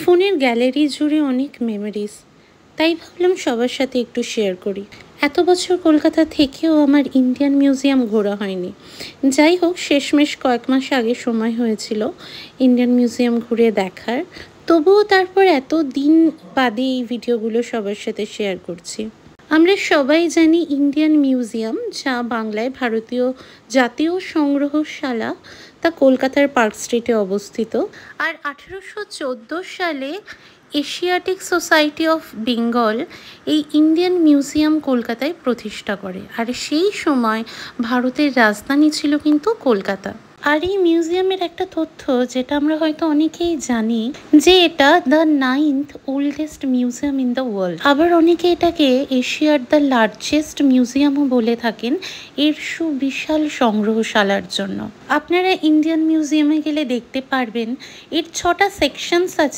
ফোনের গ্যালারি জুড়ে অনেক মেমোরিজ, তাই ভাবলাম সবার সাথে একটু শেয়ার করি। এত বছর কলকাতা থেকেও আমার ইন্ডিয়ান মিউজিয়াম ঘোরা হয়নি। যাই হোক, শেষমেশ কয়েক মাস আগে সময় হয়েছিল ইন্ডিয়ান মিউজিয়াম ঘুরে দেখার। তবুও তারপর এত দিন বাদে এই ভিডিওগুলো সবার সাথে শেয়ার করছি। আমরা সবাই জানি ইন্ডিয়ান মিউজিয়াম, যা বাংলায় ভারতীয় জাতীয় সংগ্রহশালা, তা কলকাতার পার্ক স্ট্রিটে অবস্থিত। আর 1814 সালে এশিয়াটিক সোসাইটি অফ বেঙ্গল এই ইন্ডিয়ান মিউজিয়াম কলকাতায় প্রতিষ্ঠা করে। আর সেই সময় ভারতের রাজধানী ছিল কিন্তু কলকাতা। আর এই মিউজিয়ামের একটা তথ্য যেটা আমরা হয়তো অনেকেই জানি, যে এটা the 9th oldest museum in the world. আবার অনেকে এটাকে এশিয়ার দ্য লার্জেস্ট মিউজিয়ামও বলে থাকেন এর সুবিশাল সংগ্রহশালার জন্য। আপনারা ইন্ডিয়ান মিউজিয়ামে গেলে দেখতে পারবেন এর 6টা সেকশনস আছে।